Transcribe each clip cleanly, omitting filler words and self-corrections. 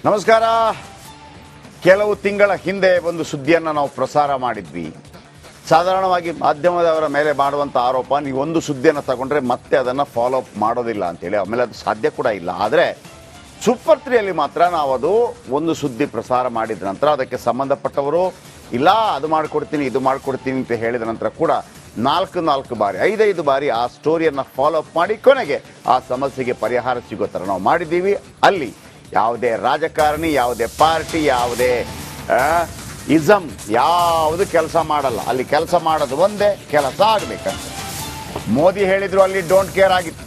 ನಮಸ್ಕಾರ. ಕೆಲವು ತಿಂಗಳ ಹಿಂದೆ ಒಂದು ಸುದ್ದಿಯನ್ನು ನಾವು ಪ್ರಸಾರ ಮಾಡಿದ್ವಿ. ಸಾಧಾರಣವಾಗಿ ಮಾಧ್ಯಮದವರ ಮೇಲೆ ಮಾಡುವಂಥ ಆರೋಪ, ನೀವು ಒಂದು ಸುದ್ದಿಯನ್ನು ತಗೊಂಡ್ರೆ ಮತ್ತೆ ಅದನ್ನು ಫಾಲೋ ಅಪ್ ಮಾಡೋದಿಲ್ಲ ಅಂತೇಳಿ. ಆಮೇಲೆ ಅದು ಸಾಧ್ಯ ಕೂಡ ಇಲ್ಲ. ಆದರೆ ಸೂಪರ್ 3ಯಲ್ಲಿ ಮಾತ್ರ ನಾವು ಅದು ಒಂದು ಸುದ್ದಿ ಪ್ರಸಾರ ಮಾಡಿದ ನಂತರ ಅದಕ್ಕೆ ಸಂಬಂಧಪಟ್ಟವರು ಇಲ್ಲ ಅದು ಮಾಡಿಕೊಡ್ತೀನಿ ಇದು ಮಾಡಿಕೊಡ್ತೀನಿ ಅಂತ ಹೇಳಿದ ನಂತರ ಕೂಡ 4 ಬಾರಿ 5 ಬಾರಿ ಆ ಸ್ಟೋರಿಯನ್ನು ಫಾಲೋ ಅಪ್ ಮಾಡಿ ಕೊನೆಗೆ ಆ ಸಮಸ್ಯೆಗೆ ಪರಿಹಾರ ಸಿಗೋ ಥರ ನಾವು ಮಾಡಿದ್ದೀವಿ. ಅಲ್ಲಿ ಯಾವುದೇ ರಾಜಕಾರಣಿ, ಯಾವುದೇ ಪಾರ್ಟಿ, ಯಾವುದೇ ಇಸಮ್ ಯಾವುದು ಕೆಲಸ ಮಾಡಲ್ಲ. ಅಲ್ಲಿ ಕೆಲಸ ಮಾಡೋದು ಒಂದೇ, ಕೆಲಸ ಆಗಬೇಕಂತ. ಮೋದಿ ಹೇಳಿದ್ರು ಅಲ್ಲಿ ಡೋಂಟ್ ಕೇರ್ ಆಗಿತ್ತು.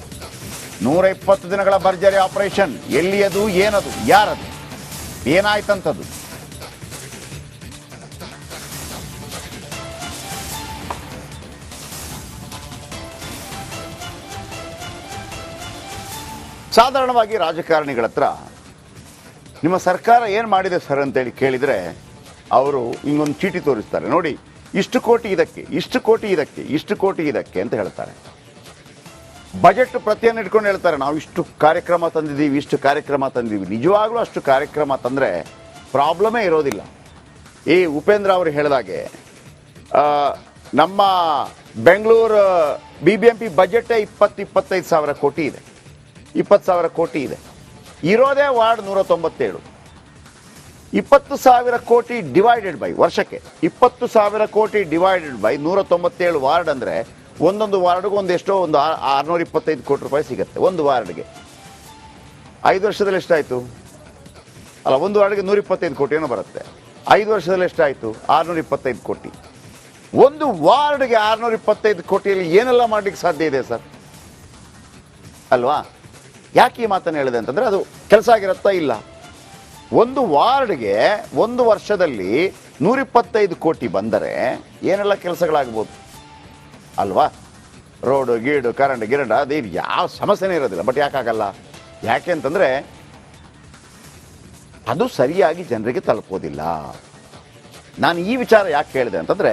120 ದಿನಗಳ ಭರ್ಜರಿ ಆಪರೇಷನ್. ಎಲ್ಲಿ ಅದು, ಏನದು, ಯಾರದು, ಏನಾಯ್ತಂಥದ್ದು? ಸಾಧಾರಣವಾಗಿ ರಾಜಕಾರಣಿಗಳ ಹತ್ರ ನಿಮ್ಮ ಸರ್ಕಾರ ಏನು ಮಾಡಿದೆ ಸರ್ ಅಂತೇಳಿ ಕೇಳಿದರೆ ಅವರು ಹಿಂಗೊಂದು ಚೀಟಿ ತೋರಿಸ್ತಾರೆ. ನೋಡಿ, ಇಷ್ಟು ಕೋಟಿ ಇದಕ್ಕೆ, ಇಷ್ಟು ಕೋಟಿ ಇದಕ್ಕೆ, ಇಷ್ಟು ಕೋಟಿ ಇದಕ್ಕೆ ಅಂತ ಹೇಳ್ತಾರೆ. ಬಜೆಟ್ ಪ್ರತಿಯನ್ನು ಇಟ್ಕೊಂಡು ಹೇಳ್ತಾರೆ ನಾವು ಇಷ್ಟು ಕಾರ್ಯಕ್ರಮ ತಂದಿದ್ದೀವಿ, ಇಷ್ಟು ಕಾರ್ಯಕ್ರಮ ತಂದಿದ್ದೀವಿ. ನಿಜವಾಗ್ಲೂ ಅಷ್ಟು ಕಾರ್ಯಕ್ರಮ ತಂದರೆ ಪ್ರಾಬ್ಲಮೇ ಇರೋದಿಲ್ಲ. ಈ ಉಪೇಂದ್ರ ಅವರು ಹೇಳಿದಾಗೆ ನಮ್ಮ ಬೆಂಗಳೂರು BBMP ಬಜೆಟೇ 20-25 ಸಾವಿರ ಕೋಟಿ ಇದೆ, 20,000 ಕೋಟಿ ಇದೆ. ಇರೋದೇ ವಾರ್ಡ್ 197. 20,000 ಕೋಟಿ ಡಿವೈಡೆಡ್ ಬೈ ವರ್ಷಕ್ಕೆ 20,000 ಕೋಟಿ ಡಿವೈಡೆಡ್ ಬೈ 197 ವಾರ್ಡ್ ಅಂದರೆ ಒಂದೊಂದು ವಾರ್ಡ್ಗೂ ಒಂದೆಷ್ಟೋ ಒಂದು 625 ಕೋಟಿ ರೂಪಾಯಿ ಸಿಗುತ್ತೆ ಒಂದು ವಾರ್ಡ್ಗೆ. 5 ವರ್ಷದಲ್ಲಿ ಎಷ್ಟಾಯಿತು? ಅಲ್ಲ, ಒಂದು ವಾರ್ಡ್ಗೆ 125 ಕೋಟಿ ಏನೋ ಬರುತ್ತೆ. 5 ವರ್ಷದಲ್ಲಿ ಎಷ್ಟಾಯಿತು? 625 ಕೋಟಿ. ಒಂದು ವಾರ್ಡ್ಗೆ 625 ಕೋಟಿಯಲ್ಲಿ ಏನೆಲ್ಲ ಮಾಡಲಿಕ್ಕೆ ಸಾಧ್ಯ ಇದೆ ಸರ್? ಅಲ್ವಾ? ಯಾಕೆ ಈ ಮಾತನ್ನು ಹೇಳಿದೆ ಅಂತಂದರೆ ಅದು ಕೆಲಸ ಆಗಿರುತ್ತಾ? ಇಲ್ಲ. ಒಂದು ವಾರ್ಡ್ಗೆ ಒಂದು ವರ್ಷದಲ್ಲಿ 125 ಕೋಟಿ ಬಂದರೆ ಏನೆಲ್ಲ ಕೆಲಸಗಳಾಗ್ಬೋದು ಅಲ್ವಾ? ರೋಡು ಗೀಡು ಕರೆಂಟ್ ಗಿರಂಡ ಅದು ಯಾವ ಸಮಸ್ಯೆನೇ ಇರೋದಿಲ್ಲ. ಬಟ್ ಯಾಕಾಗಲ್ಲ? ಯಾಕೆ ಅಂತಂದರೆ ಅದು ಸರಿಯಾಗಿ ಜನರಿಗೆ ತಲುಪೋದಿಲ್ಲ. ನಾನು ಈ ವಿಚಾರ ಯಾಕೆ ಹೇಳಿದೆ ಅಂತಂದರೆ,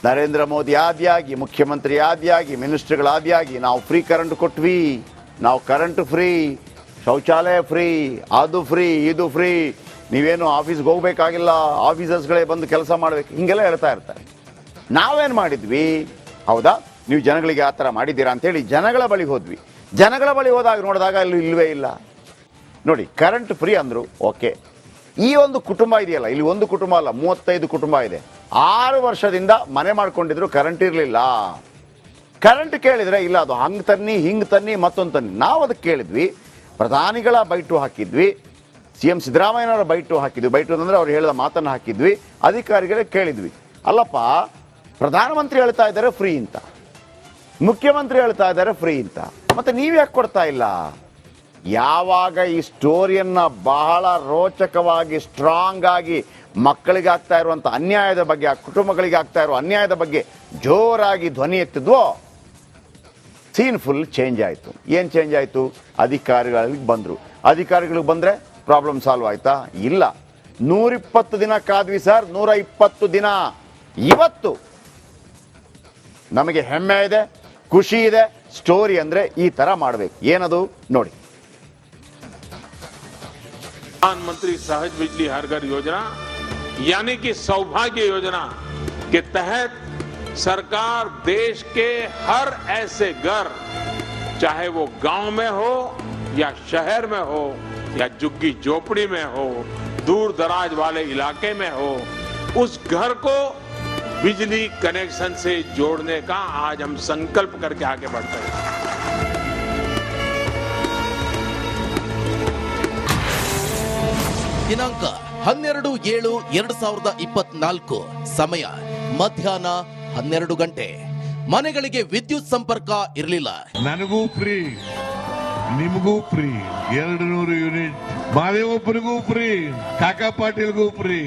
ನರೇಂದ್ರ ಮೋದಿ ಆದಿಯಾಗಿ, ಮುಖ್ಯಮಂತ್ರಿ ಆದಿಯಾಗಿ, ಮಿನಿಸ್ಟ್ರಿಗಳಾದಿಯಾಗಿ ನಾವು ಫ್ರೀ ಕರೆಂಟ್ ಕೊಟ್ವಿ, ನಾವು ಕರೆಂಟ್ ಫ್ರೀ, ಶೌಚಾಲಯ ಫ್ರೀ, ಅದು ಫ್ರೀ, ಇದು ಫ್ರೀ, ನೀವೇನು ಆಫೀಸ್ಗೆ ಹೋಗ್ಬೇಕಾಗಿಲ್ಲ, ಆಫೀಸರ್ಸ್ಗಳೇ ಬಂದು ಕೆಲಸ ಮಾಡಬೇಕು, ಹೀಗೆಲ್ಲ ಹೇಳ್ತಾ ಇರ್ತಾರೆ. ನಾವೇನು ಮಾಡಿದ್ವಿ? ಹೌದಾ, ನೀವು ಜನಗಳಿಗೆ ಆ ಥರ ಮಾಡಿದ್ದೀರಾ ಅಂತೇಳಿ ಜನಗಳ ಬಳಿ ಹೋದ್ವಿ. ಜನಗಳ ಬಳಿ ಹೋದಾಗ ನೋಡಿದಾಗ ಅಲ್ಲಿ ಇಲ್ಲವೇ ಇಲ್ಲ. ನೋಡಿ, ಕರೆಂಟ್ ಫ್ರೀ ಅಂದರು, ಓಕೆ. ಈ ಒಂದು ಕುಟುಂಬ ಇದೆಯಲ್ಲ, ಇಲ್ಲಿ ಒಂದು ಕುಟುಂಬ ಅಲ್ಲ, 35 ಕುಟುಂಬ ಇದೆ. 6 ವರ್ಷದಿಂದ ಮನೆ ಮಾಡ್ಕೊಂಡಿದ್ರು, ಕರೆಂಟ್ ಇರಲಿಲ್ಲ. ಕರೆಂಟ್ ಕೇಳಿದರೆ ಇಲ್ಲ, ಅದು ಹಂಗೆ ತನ್ನಿ, ಹಿಂಗೆ ತನ್ನಿ, ಮತ್ತೊಂದು ತನ್ನಿ. ನಾವು ಅದಕ್ಕೆ ಕೇಳಿದ್ವಿ, ಪ್ರಧಾನಿಗಳ ಬೈಟು ಹಾಕಿದ್ವಿ, CM ಸಿದ್ದರಾಮಯ್ಯನವರ ಬೈಟು ಹಾಕಿದ್ವಿ. ಬೈಟು ಅಂದರೆ ಅವ್ರು ಹೇಳಿದ ಮಾತನ್ನು ಹಾಕಿದ್ವಿ. ಅಧಿಕಾರಿಗಳಿಗೆ ಕೇಳಿದ್ವಿ, ಅಲ್ಲಪ್ಪ ಪ್ರಧಾನಮಂತ್ರಿ ಹೇಳ್ತಾ ಇದ್ದಾರೆ ಫ್ರೀ ಅಂತ, ಮುಖ್ಯಮಂತ್ರಿ ಹೇಳ್ತಾ ಇದ್ದಾರೆ ಫ್ರೀ ಅಂತ, ಮತ್ತೆ ನೀವು ಯಾಕೆ ಕೊಡ್ತಾ ಇಲ್ಲ? ಯಾವಾಗ ಈ ಸ್ಟೋರಿಯನ್ನು ಬಹಳ ರೋಚಕವಾಗಿ, ಸ್ಟ್ರಾಂಗ್ ಆಗಿ ಮಕ್ಕಳಿಗೆ ಆಗ್ತಾ ಇರುವಂಥ ಅನ್ಯಾಯದ ಬಗ್ಗೆ, ಆ ಕುಟುಂಬಗಳಿಗೆ ಆಗ್ತಾ ಇರುವ ಅನ್ಯಾಯದ ಬಗ್ಗೆ ಜೋರಾಗಿ ಧ್ವನಿ ಎತ್ತಿದ್ವೋ, ಸೀನ್ ಫುಲ್ ಚೇಂಜ್ ಆಯಿತು. ಏನು ಚೇಂಜ್ ಆಯಿತು? ಅಧಿಕಾರಿಗಳಿಗೆ ಬಂದರು. ಅಧಿಕಾರಿಗಳಿಗೆ ಬಂದರೆ ಪ್ರಾಬ್ಲಮ್ ಸಾಲ್ವ್ ಆಯಿತಾ? ಇಲ್ಲ. 120 ದಿನ ಕಾದ್ವಿ ಸರ್, 120 ದಿನ. ಇವತ್ತು ನಮಗೆ ಹೆಮ್ಮೆ ಇದೆ, ಖುಷಿ ಇದೆ. ಸ್ಟೋರಿ ಅಂದರೆ ಈ ಥರ ಮಾಡಬೇಕು. ಏನದು ನೋಡಿ. प्रधानमंत्री सहज बिजली हर घर योजना यानी कि सौभाग्य योजना के तहत सरकार देश के हर ऐसे घर, चाहे वो गांव में हो या शहर में हो या झुग्गी झोपड़ी में हो, दूर दराज वाले इलाके में हो, उस घर को बिजली कनेक्शन से जोड़ने का आज हम संकल्प करके आगे बढ़ते हैं. ದಿನಾಂಕ 12/7/2024, ಸಮಯ ಮಧ್ಯಾಹ್ನ 12 ಗಂಟೆ. ಮನೆಗಳಿಗೆ ವಿದ್ಯುತ್ ಸಂಪರ್ಕ ಇರಲಿಲ್ಲ. ನನಗೂ ಫ್ರೀ, ನಿಮಗೂ ಫ್ರೀ, 200 ಯೂನಿಟ್. ಮಾದೇವಪ್ಪನಿಗೂ ಫ್ರೀ, ಕಾಕಾ ಪಾಟೀಲ್ಗೂ ಫ್ರೀ.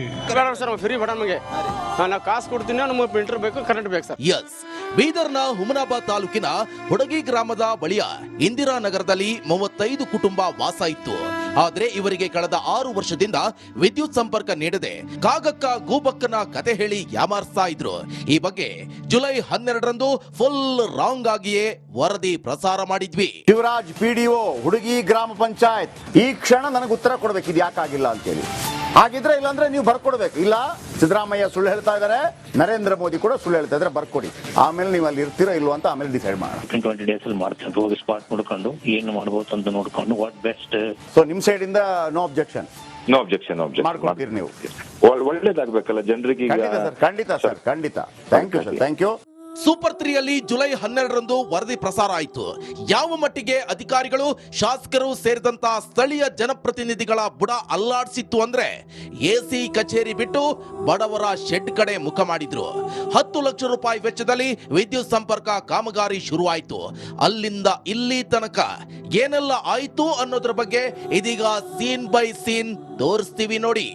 ಸರ್ ಫ್ರೀ ಬೇಡ ನಮಗೆ, ನಾವು ಕಾಸು ಕೊಡ್ತೀನಿ, ನಮಗೆ ಮೀಟರ್ ಬೇಕು, ಕರೆಂಟ್ ಬೇಕು ಸರ್. ಎಸ್, ಬೀದರ್ನ ಹುಮನಾಬಾದ್ ತಾಲೂಕಿನ ಹುಡಗಿ ಗ್ರಾಮದ ಬಳಿಯ ಇಂದಿರಾನಗರದಲ್ಲಿ 35 ಕುಟುಂಬ ವಾಸ ಇತ್ತು. ಆದ್ರೆ ಇವರಿಗೆ ಕಳೆದ 6 ವರ್ಷದಿಂದ ವಿದ್ಯುತ್ ಸಂಪರ್ಕ ನೀಡದೆ ಕಾಗಕ್ಕ ಗೂಬಕ್ಕನ ಕತೆ ಹೇಳಿ ಯಾಮಾರಿಸ್ತಾ ಇದ್ರು. ಈ ಬಗ್ಗೆ ಜುಲೈ 12ರಂದು ಫುಲ್ ರಾಂಗ್ ಆಗಿಯೇ ವರದಿ ಪ್ರಸಾರ ಮಾಡಿದ್ವಿ. ಶಿವರಾಜ್ PDO ಹುಡುಗಿ ಗ್ರಾಮ ಪಂಚಾಯತ್ ಈ ಕ್ಷಣ ನನಗೆ ಉತ್ತರ ಕೊಡ್ಬೇಕು, ಇದು ಯಾಕಾಗಿಲ್ಲ ಅಂತೇಳಿ. ಹಾಗಿದ್ರೆ ಇಲ್ಲಾಂದ್ರೆ ನೀವು ಬರ್ಕೊಡ್ಬೇಕು. ಇಲ್ಲ ಸಿದ್ದರಾಮಯ್ಯ ಸುಳ್ಳು ಹೇಳ್ತಾ ಇದ್ದಾರೆ, ನರೇಂದ್ರ ಮೋದಿ ಕೂಡ ಸುಳ್ಳು ಹೇಳ್ತಾ ಇದ್ದಾರೆ, ಬರ್ಕೊಡಿ. ಆಮೇಲೆ ನೀವು ಅಲ್ಲಿ ಇರ್ತೀರೋ ಇಲ್ವೋ ಅಂತ ಆಮೇಲೆ ಡಿಸೈಡ್ ಮಾಡೋಣ. 20 days ಅಲ್ಲಿ ಮಾಡ್ತಾರೆ, ಹೋಗಿ ಸ್ಪಾಟ್ ನೋಡ್ಕೊಂಡು ಏನು ಮಾಡಬಹುದು ಅಂತ ನೋಡ್ಕೊಂಡು ವಾಟ್ ಬೆಸ್ಟ್. ಸೊ ನಿಮ್ ಸೈಡ್ ಇಂದ ನೋ ಅಬ್ಜೆಕ್ಷನ್? No objection. ಮಾಡ್ಕೊಡ್ತೀರಿ ನೀವು? ಒಳ್ಳೇದಾಗ್ಬೇಕಲ್ಲ ಜನರಿಗೆ. ಖಂಡಿತ ಸರ್, ಖಂಡಿತ. Thank you sir, thank you. Super 3 ಅಲ್ಲಿ ಜುಲೈ 12ರಂದು ವರದಿ ಪ್ರಸಾರ ಆಯಿತು. ಯಾವ ಮಟ್ಟಿಗೆ ಅಧಿಕಾರಿಗಳು, ಶಾಸಕರು ಸೇರಿದಂತ ಸ್ಥಳೀಯ ಜನಪ್ರತಿನಿಧಿಗಳ ಬುಡ ಅಲ್ಲಾಡಿಸಿತ್ತು ಅಂದ್ರೆ ಎಸಿ ಕಚೇರಿ ಬಿಟ್ಟು ಬಡವರ ಶೆಡ್ ಕಡೆ ಮುಖ ಮಾಡಿದ್ರು. 10 ಲಕ್ಷ ರೂಪಾಯಿ ವೆಚ್ಚದಲ್ಲಿ ವಿದ್ಯುತ್ ಸಂಪರ್ಕ ಕಾಮಗಾರಿ ಶುರುವಾಯಿತು. ಅಲ್ಲಿಂದ ಇಲ್ಲಿ ತನಕ ಏನೆಲ್ಲ ಆಯಿತು ಅನ್ನೋದ್ರ ಬಗ್ಗೆ ಇದೀಗ ಸೀನ್ ಬೈ ಸೀನ್ ತೋರಿಸ್ತೀವಿ ನೋಡಿ.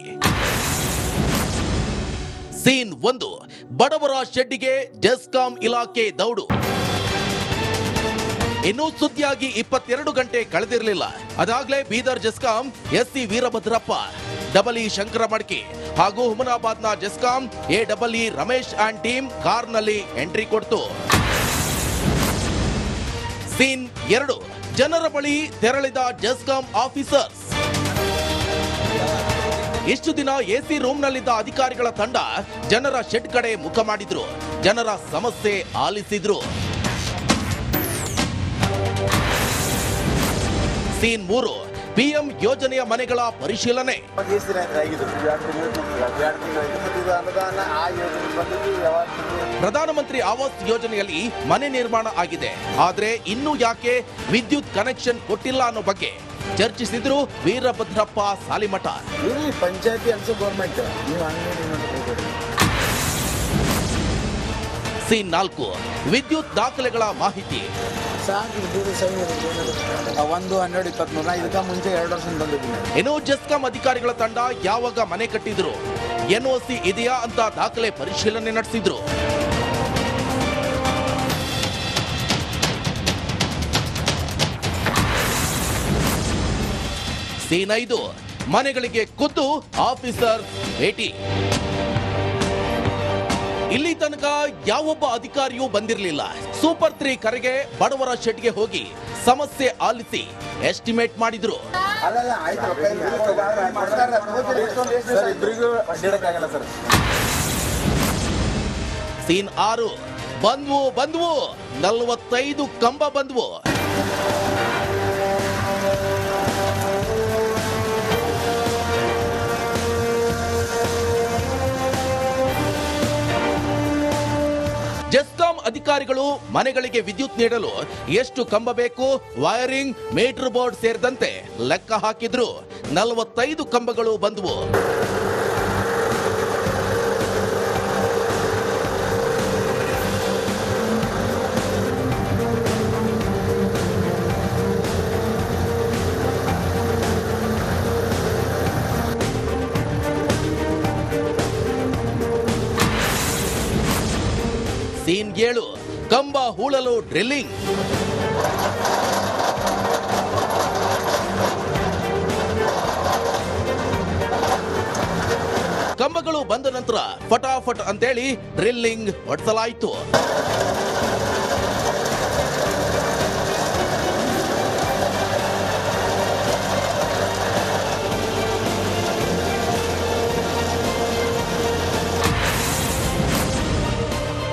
ಸೀನ್ 1, ಬಡವರ ಶೆಡ್ಡಿಗೆ ಜೆಸ್ಕಾಂ ಇಲಾಖೆ ದೌಡು. ಇನ್ನೂ ಸುದ್ದಿಯಾಗಿ 22 ಗಂಟೆ ಕಳೆದಿರಲಿಲ್ಲ. ಅದಾಗಲೇ ಬೀದರ್ ಜೆಸ್ಕಾಂ SC ವೀರಭದ್ರಪ್ಪ, ಡಬಲ್ ಶಂಕರ ಮಡ್ಕಿ ಹಾಗೂ ಹುಮನಾಬಾದ್ನ GESCOM AEE Ramesh and team ಕಾರ್ನಲ್ಲಿ ಎಂಟ್ರಿ ಕೊಡ್ತು. ಸೀನ್ 2, ಜನರ ಬಳಿ ತೆರಳಿದ ಜೆಸ್ಕಾಂ ಆಫೀಸರ್ಸ್. ಇಷ್ಟು ದಿನ ಎಸಿ ರೂಮ್ನಲ್ಲಿದ್ದ ಅಧಿಕಾರಿಗಳ ತಂಡ ಜನರ ಶೆಡ್ ಕಡೆ ಮುಖ ಮಾಡಿದ್ರು, ಜನರ ಸಮಸ್ಯೆ ಆಲಿಸಿದ್ರು. ಸೀನ್ 3, PM ಯೋಜನೆಯ ಮನೆಗಳ ಪರಿಶೀಲನೆ. ಪ್ರಧಾನಮಂತ್ರಿ ಆವಾಸ್ ಯೋಜನೆಯಲ್ಲಿ ಮನೆ ನಿರ್ಮಾಣ ಆಗಿದೆ, ಆದ್ರೆ ಇನ್ನೂ ಯಾಕೆ ವಿದ್ಯುತ್ ಕನೆಕ್ಷನ್ ಕೊಟ್ಟಿಲ್ಲ ಅನ್ನೋ ಬಗ್ಗೆ ಚರ್ಚಿಸಿದ್ರು ವೀರಭದ್ರಪ್ಪ ಸಾಲಿಮಠ. ಪಂಚಾಯತಿ ಅಲ್ಸೋ ಗೌರ್ಮೆಂಟ್. ಸೀನ್ 4, ವಿದ್ಯುತ್ ದಾಖಲೆಗಳ ಮಾಹಿತಿ. 1-12-23 ಇದಕ್ಕೆ ಮುಂಚೆ 2 ವರ್ಷ ಬಂದಿದ್ದೀನಿ. ಇನ್ನು ಜೆಸ್ಕಾಂ ಅಧಿಕಾರಿಗಳ ತಂಡ ಯಾವಾಗ ಮನೆ ಕಟ್ಟಿದ್ರು, NOC ಇದೆಯಾ ಅಂತ ದಾಖಲೆ ಪರಿಶೀಲನೆ ನಡೆಸಿದ್ರು. ಸೀನ್ 5, ಮನೆಗಳಿಗೆ ಖುದ್ದು ಆಫೀಸರ್ ಭೇಟಿ. ಇಲ್ಲಿ ತನಕ ಯಾವೊಬ್ಬ ಅಧಿಕಾರಿಯೂ ಬಂದಿರಲಿಲ್ಲ. ಸೂಪರ್ 3 ಕರೆಗೆ ಬಡವರ ಶೆಡ್ಗೆ ಹೋಗಿ ಸಮಸ್ಯೆ ಆಲಿಸಿ ಎಸ್ಟಿಮೇಟ್ ಮಾಡಿದ್ರು. ಸೀನ್ 6, ಬಂದ್ವು 45 ಕಂಬ ಬಂದ್ವು. ಜೆಸ್ಕಾಂ ಅಧಿಕಾರಿಗಳು ಮನೆಗಳಿಗೆ ವಿದ್ಯುತ್ ನೀಡಲು ಎಷ್ಟು ಕಂಬ ಬೇಕು, ವೈರಿಂಗ್, ಮೀಟರ್ ಬೋರ್ಡ್ ಸೇರಿದಂತೆ ಲೆಕ್ಕ ಹಾಕಿದ್ರು. 45 ಕಂಬಗಳು ಬಂದವು. ಸೀನ್ 7, ಕಂಬ ಹೂಳಲು ಡ್ರಿಲ್ಲಿಂಗ್. ಕಂಬಗಳು ಬಂದ ನಂತರ ಫಟಾಫಟ್ ಅಂತೇಳಿ ಡ್ರಿಲ್ಲಿಂಗ್ ಹೊಡೆಸಲಾಯಿತು.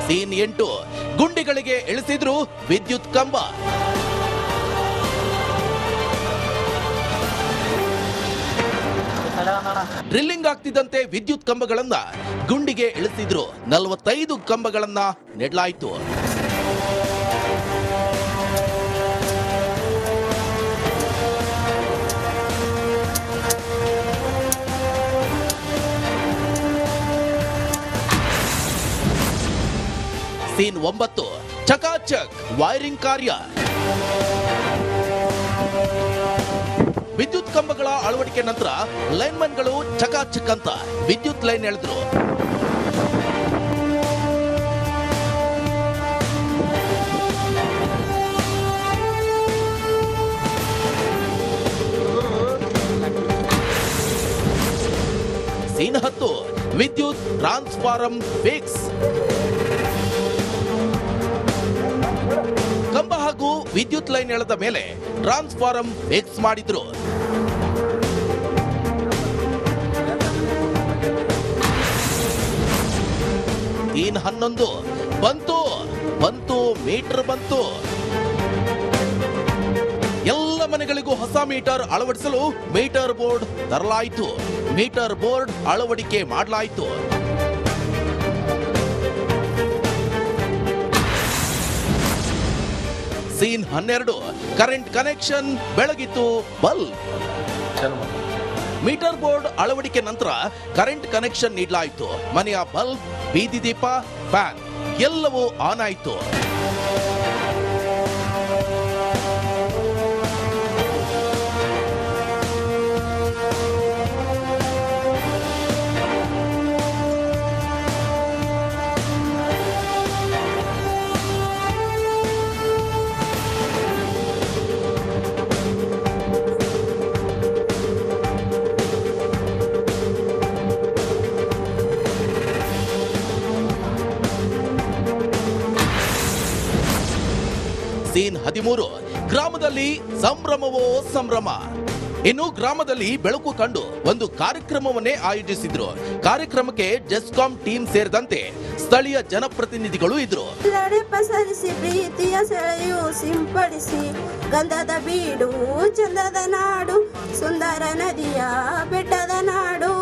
ಸೀನ್ 8, ಗುಂಡಿಗಳಿಗೆ ಇಳಿಸಿದ್ರು ವಿದ್ಯುತ್ ಕಂಬ. ಡ್ರಿಲ್ಲಿಂಗ್ ಆಗ್ತಿದ್ದಂತೆ ವಿದ್ಯುತ್ ಕಂಬಗಳನ್ನ ಗುಂಡಿಗೆ ಇಳಿಸಿದ್ರು. 45 ಕಂಬಗಳನ್ನ ನೆಡಲಾಯಿತು. ಸೀನ್ 9, ಚಕಾಚಕ್ ವೈರಿಂಗ್ ಕಾರ್ಯ. ವಿದ್ಯುತ್ ಕಂಬಗಳ ಅಳವಡಿಕೆ ನಂತರ ಲೈನ್ಮನ್ಗಳು ಚಕಾಚಕ್ ಅಂತ ವಿದ್ಯುತ್ ಲೈನ್ ಎಳೆದ್ರು. ಸೀನ್ 10 ವಿದ್ಯುತ್ ಟ್ರಾನ್ಸ್ಫಾರಂ ಫಿಕ್ಸ್. ಕಂಬ ಹಾಗೂ ವಿದ್ಯುತ್ ಲೈನ್ ಎಳೆದ ಮೇಲೆ ಟ್ರಾನ್ಸ್ಫಾರಂ ಫಿಕ್ಸ್ ಮಾಡಿದ್ರು. ಸೀನ್ 11 ಬಂತು ಮೀಟರ್ ಬಂತು. ಎಲ್ಲ ಮನೆಗಳಿಗೂ ಹೊಸ ಮೀಟರ್ ಅಳವಡಿಸಲು ಮೀಟರ್ ಬೋರ್ಡ್ ತರಲಾಯಿತು. ಮೀಟರ್ ಬೋರ್ಡ್ ಅಳವಡಿಕೆ ಮಾಡಲಾಯಿತು. ಸೀನ್ 12 ಕರೆಂಟ್ ಕನೆಕ್ಷನ್ ಬೆಳಗಿತು ಬಲ್ಬ್. ಮೀಟರ್ ಬೋರ್ಡ್ ಅಳವಡಿಕೆ ನಂತರ ಕರೆಂಟ್ ಕನೆಕ್ಷನ್ ನೀಡಲಾಯಿತು. ಮನೆಯ ಬಲ್ಬ್, ಬೀದಿ ದೀಪ, ಫ್ಯಾನ್ ಎಲ್ಲವೂ ಆನ್ ಆಯಿತು. ಸೀನ್ 13 ಗ್ರಾಮದಲ್ಲಿ ಸಂಭ್ರಮವೋ ಸಂಭ್ರಮ. ಇನ್ನು ಗ್ರಾಮದಲ್ಲಿ ಬೆಳಕು ಕಂಡು ಒಂದು ಕಾರ್ಯಕ್ರಮವನ್ನೇ ಆಯೋಜಿಸಿದ್ರು. ಕಾರ್ಯಕ್ರಮಕ್ಕೆ ಜೆಸ್ಕಾಂ ಟೀಮ್ ಸೇರಿದಂತೆ ಸ್ಥಳೀಯ ಜನಪ್ರತಿನಿಧಿಗಳು ಇದ್ರು. ಪಸರಿಸಿ ಪ್ರೀತಿಯ ಸೆಳೆಯು ಸಿಂಪಡಿಸಿ ಗಂಧದ ಬೀಡು ಚಂದದ ನಾಡು ಸುಂದರ ನದಿಯ ಬೆಟ್ಟದ ನಾಡು.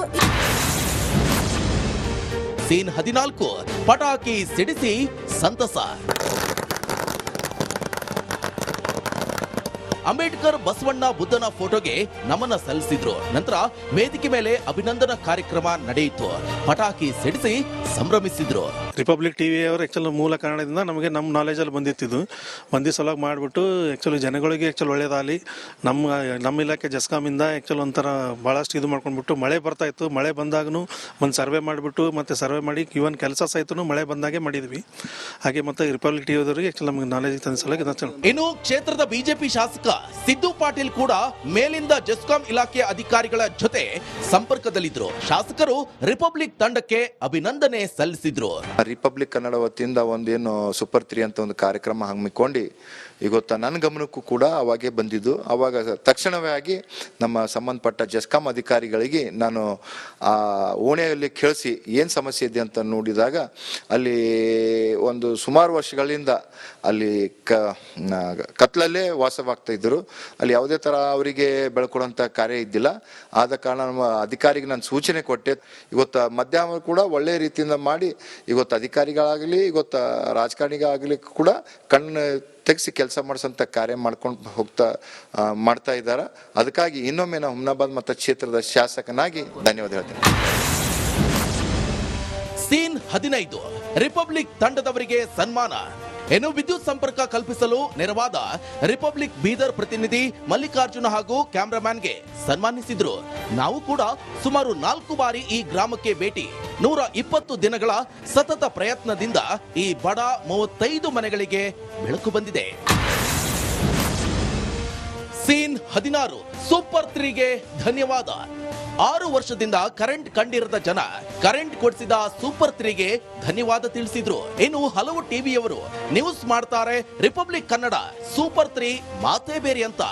ಸೀನ್ 14 ಪಟಾಕಿ ಸಿಡಿಸಿ ಸಂತಸ. ಅಂಬೇಡ್ಕರ್ ಬಸವಣ್ಣ ಬುದ್ಧನ ಫೋಟೋಗೆ ನಮನ ಸಲ್ಲಿಸಿದ್ರು. ನಂತರ ವೇದಿಕೆ ಮೇಲೆ ಅಭಿನಂದನಾ ಕಾರ್ಯಕ್ರಮ ನಡೆಯಿತು. ಪಟಾಕಿ ಸಿಡಿಸಿ ಸಂಭ್ರಮಿಸಿದ್ರು. ರಿಪಬ್ಲಿಕ್ ಟಿವಿ ಅವರು ಆಕ್ಚುಲಿ ಮೂಲ ಕಾರಣದಿಂದ ನಮಗೆ ನಮ್ಮ ನಾಲೆಜ್ ಅಲ್ಲಿ ಬಂದಿತ್ತು. ಮಂದಿ ಸಲುವಾಗಿ ಮಾಡಿಬಿಟ್ಟು ಆಕ್ಚುಲಿ ಜನಗಳಿಗೆ ಆಕ್ಚುಲಿ ಒಳ್ಳೇದಾಗಲಿ. ನಮ್ಮ ಇಲಾಖೆ ಜೆಸ್ಕಾಮಿಂದ ಆಕ್ಚುಲಿ ಒಂಥರ ಭಾಳಷ್ಟು ಇದು ಮಾಡ್ಕೊಂಡ್ಬಿಟ್ಟು ಮಳೆ ಬರ್ತಾ ಇತ್ತು. ಮಳೆ ಬಂದಾಗೂ ಒಂದು ಸರ್ವೆ ಮಾಡಿಬಿಟ್ಟು ಮತ್ತೆ ಸರ್ವೆ ಮಾಡಿ ಇವನ್ ಕೆಲಸ ಸಹಿತ ಮಳೆ ಬಂದಾಗೆ ಮಾಡಿದ್ವಿ. ಹಾಗೆ ಮತ್ತೆ ರಿಪಬ್ಲಿಕ್ ಟಿವಿ ಅವರಿಗೆ ಆಕ್ಚುಲಿ ನಮಗೆ ನಾಲೆಜ್ ತಂದ ಸಲುವಾಗಿ. ಇನ್ನು ಕ್ಷೇತ್ರದ ಬಿಜೆಪಿ ಶಾಸಕ ಸಿದ್ದು ಪಾಟೀಲ್ ಕೂಡ ಮೇಲಿಂದ ಜೆಸ್ಕಾಂ ಇಲಾಖೆ ಅಧಿಕಾರಿಗಳ ಜೊತೆ ಸಂಪರ್ಕದಲ್ಲಿದ್ರು. ಶಾಸಕರು ರಿಪಬ್ಲಿಕ್ ತಂಡಕ್ಕೆ ಅಭಿನಂದನೆ ಸಲ್ಲಿಸಿದ್ರು. ರಿಪಬ್ಲಿಕ್ ಕನ್ನಡ ವತಿಯಿಂದ ಒಂದೇನು ಸೂಪರ್ 3 ಅಂತ ಒಂದು ಕಾರ್ಯಕ್ರಮ ಹಮ್ಮಿಕೊಂಡು ಇವತ್ತು ನನ್ನ ಗಮನಕ್ಕೂ ಕೂಡ ಅವಾಗೇ ಬಂದಿದ್ದು. ಅವಾಗ ತಕ್ಷಣವೇ ಆಗಿ ನಮ್ಮ ಸಂಬಂಧಪಟ್ಟ ಜೆಸ್ಕಾಂ ಅಧಿಕಾರಿಗಳಿಗೆ ನಾನು ಆ ಓಣೆಯಲ್ಲಿ ಕೇಳಿಸಿ ಏನು ಸಮಸ್ಯೆ ಇದೆ ಅಂತ ನೋಡಿದಾಗ ಅಲ್ಲಿ ಒಂದು ಸುಮಾರು ವರ್ಷಗಳಿಂದ ಅಲ್ಲಿ ಕತ್ಲಲ್ಲೇ ವಾಸವಾಗ್ತಾ ಇದ್ದರು. ಅಲ್ಲಿ ಯಾವುದೇ ಥರ ಅವರಿಗೆ ಬೆಳ್ಕೊಡುವಂಥ ಕಾರ್ಯ ಇದ್ದಿಲ್ಲ. ಆದ ಕಾರಣ ನಮ್ಮ ಅಧಿಕಾರಿಗೆ ನಾನು ಸೂಚನೆ ಕೊಟ್ಟೆ. ಇವತ್ತು ಮಧ್ಯಾಹ್ನ ಕೂಡ ಒಳ್ಳೆಯ ರೀತಿಯಿಂದ ಮಾಡಿ ಇವತ್ತು ಅಧಿಕಾರಿಗಳಾಗಲಿ ಇವತ್ತು ರಾಜಕಾರಣಿಗಾಗಲಿ ಕೂಡ ಕಣ್ಣು ತೆಗೆಸಿ ಕೆಲಸ ಮಾಡಿಸೋಂಥ ಕಾರ್ಯ ಮಾಡ್ಕೊಂಡು ಮಾಡ್ತಾ ಇದ್ದಾರೆ. ಅದಕ್ಕಾಗಿ ಇನ್ನೊಮ್ಮೆ ನಾವು ಹುಮ್ನಾಬಾದ್ ಮತ್ತು ಕ್ಷೇತ್ರದ ಶಾಸಕನಾಗಿ ಧನ್ಯವಾದ ಹೇಳ್ತೇನೆ. ಸೀನ್ 15 ರಿಪಬ್ಲಿಕ್ ತಂಡದವರಿಗೆ ಸನ್ಮಾನ. ಇನ್ನು ವಿದ್ಯುತ್ ಸಂಪರ್ಕ ಕಲ್ಪಿಸಲು ನೆರವಾದ ರಿಪಬ್ಲಿಕ್ ಬೀದರ್ ಪ್ರತಿನಿಧಿ ಮಲ್ಲಿಕಾರ್ಜುನ ಹಾಗೂ ಕ್ಯಾಮ್ರಾಮ್ಯಾನ್ಗೆ ಸನ್ಮಾನಿಸಿದ್ರು. ನಾವು ಕೂಡ ಸುಮಾರು 4 ಬಾರಿ ಈ ಗ್ರಾಮಕ್ಕೆ ಭೇಟಿ. 120 ದಿನಗಳ ಸತತ ಪ್ರಯತ್ನದಿಂದ ಈ ಬಡ 35 ಮನೆಗಳಿಗೆ ಬೆಳಕು ಬಂದಿದೆ. ಸೀನ್ 16 ಸೂಪರ್ 3ಗೆ ಧನ್ಯವಾದ. 6 ವರ್ಷದಿಂದ ಕರೆಂಟ್ ಕಂಡಿರದ ಜನ ಕರೆಂಟ್ ಕೊಡಿಸಿದ ಸೂಪರ್ 3ಗೆ ಧನ್ಯವಾದ ತಿಳಿಸಿದ್ರು. ಇನ್ನು ಹಲವು ಟಿವಿಯವರು ನ್ಯೂಸ್ ಮಾಡ್ತಾರೆ, ರಿಪಬ್ಲಿಕ್ ಕನ್ನಡ ಸೂಪರ್ 3 ಮಾತೇ ಬೇರೆ ಅಂತ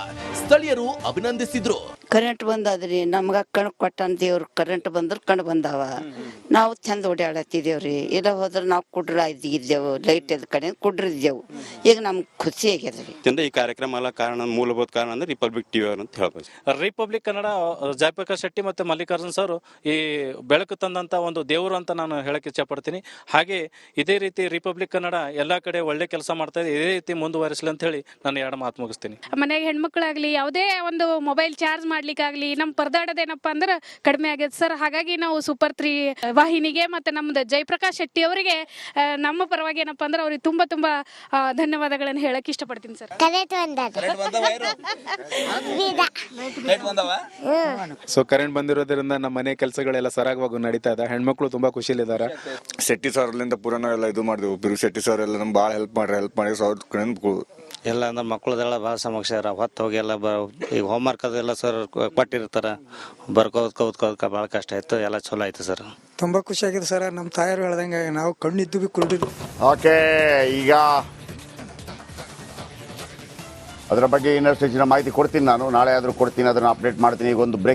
ಸ್ಥಳೀಯರು ಅಭಿನಂದಿಸಿದ್ರು. ಕರೆಂಟ್ ಬಂದಾದ್ರಿ ನಮ್ಗ ಕಣ್ ಕೊಟ್ಟನ್ ದೇವ್ರು. ಕರೆಂಟ್ ಬಂದ್ರ ಕಣ್ ಬಂದಾವ. ನಾವು ಚಂದ ಓಡಾಡತ್ತಿದ್ದೇವ್ರಿ. ಇಲ್ಲ ಹೋದ್ರ ನಾವು ಕುಡ್ರ ಇದ್ದೇವು, ಲೈಟ್ ಎದ್ ಕಡೆ ಕುಡ್ರಿದ್ದೇವು. ಈಗ ನಮ್ಗೆ ಖುಷಿ ಆಗ್ಯದ್ರಿ. ಈ ಕಾರ್ಯಕ್ರಮ ಎಲ್ಲ ಕಾರಣ ಮೂಲಭೂತ ಕಾರಣ ಅಂದ್ರೆ ರಿಪಬ್ಲಿಕ್ ಟಿವಿ ಅವರು ಅಂತ ಹೇಳ್ಬೋದು. ರಿಪಬ್ಲಿಕ್ ಕನ್ನಡ ಜಯಪ್ರಕಾಶ್ ಶೆಟ್ಟಿ ಮತ್ತೆ ಮಲ್ಲಿಕಾರ್ಜುನ್ ಸರ್ ಈ ಬೆಳಕು ತಂದಂತ ಒಂದು ದೇವರು ಅಂತ ನಾನು ಹೇಳಕ್ ಇಚ್ಛೆ ಪಡ್ತೀನಿ. ಹಾಗೆ ಇದೇ ರೀತಿ ರಿಪಬ್ಲಿಕ್ ಕನ್ನಡ ಎಲ್ಲಾ ಕಡೆ ಒಳ್ಳೆ ಕೆಲಸ ಮಾಡ್ತಾ ಇದೆ. ಇದೇ ರೀತಿ ಮುಂದುವರಿಸಲಿ ಅಂತ ಹೇಳಿ ನಾನು 2 ಮಾತು ಮುಗಿಸ್ತೀನಿ. ಮನೆಗೆ ಹೆಣ್ಮಕ್ಳಾಗ್ಲಿ ಯಾವುದೇ ಒಂದು ಮೊಬೈಲ್ ಚಾರ್ಜ್ ಮಾಡ್ಲಿಕ್ಕಾಗ್ಲಿ ನಮ್ ಪರದಾಡೋದೇನಪ್ಪ ಅಂದ್ರೆ ಕಡಿಮೆ ಆಗೈತೆ ಸರ್. ಹಾಗಾಗಿ ನಾವು ಸೂಪರ್ 3 ವಾಹಿನಿಗೆ ಮತ್ತೆ ನಮ್ದು ಜಯಪ್ರಕಾಶ್ ಶೆಟ್ಟಿ ಅವರಿಗೆ ನಮ್ಮ ಪರವಾಗಿ ಏನಪ್ಪ ಅಂದ್ರೆ ಅವ್ರಿಗೆ ತುಂಬಾ ತುಂಬಾ ಧನ್ಯವಾದಗಳನ್ನು ಹೇಳಕ್ ಇಷ್ಟಪಡ್ತೀನಿ ಸರ್. ಸೊ ಕರೆಂಟ್ ಬಂದಿರೋದ್ರಿಂದ ನಮ್ಮ ಮನೆ ಕೆಲಸಗಳೆಲ್ಲ ಸರಾಗವಾಗಿ ನಡೀತಾ ಇದೆ. ಹೆಣ್ಮಕ್ಳು ತುಂಬಾ ಖುಷಿಲಿದ್ದಾರೆ. ಶೆಟ್ಟಿ ಸರ್ ಅಲ್ಲಿಂದ ಪೂರ ನಾವೆಲ್ಲ ಇದು ಮಾಡಿದ್ವಿ. ಬಿರು ಶೆಟ್ಟಿ ಸರ್ ಎಲ್ಲ ನಮ್ಗೆ ಭಾಳ ಹೆಲ್ಪ್ ಮಾಡಿ ಎಲ್ಲ ಅಂದ್ರೆ ಮಕ್ಕಳದೆಲ್ಲ ಭಾಳ ಸಮಸ್ಯೆ ಹೊತ್ತು ಹೋಗಿ ಎಲ್ಲ ಈಗ ಹೋಮ್ವರ್ಕ್ ಅದೆಲ್ಲ ಸರ್ ಕೊಟ್ಟಿರ್ತಾರೆ ಬರ್ಕೋದ್ಕೋದ್ಕೋದ್ಕ ಭಾಳ ಕಷ್ಟ ಆಯ್ತು. ಎಲ್ಲ ಚಲೋ ಆಯ್ತು ಸರ್. ತುಂಬಾ ಖುಷಿ ಆಗಿದೆ ಸರ್. ನಮ್ಮ ತಾಯರು ಹೇಳ್ದಂಗೆ ನಾವು ಕಣ್ಣಿದ್ದು ಬಿ ಕುರುಡಿದ್ವಿ. ಓಕೆ, ಈಗ ಅದರ ಬಗ್ಗೆ ಇನ್ನಷ್ಟು ಹೆಚ್ಚಿನ ಮಾಹಿತಿ ಕೊಡ್ತೀನಿ ನಾನು. ನಾಳೆ ಆದರೂ ಕೊಡ್ತೀನಿ, ಅದನ್ನು ಅಪ್ಡೇಟ್ ಮಾಡ್ತೀನಿ. ಈಗ ಒಂದು ಬ್ರೇಕ್.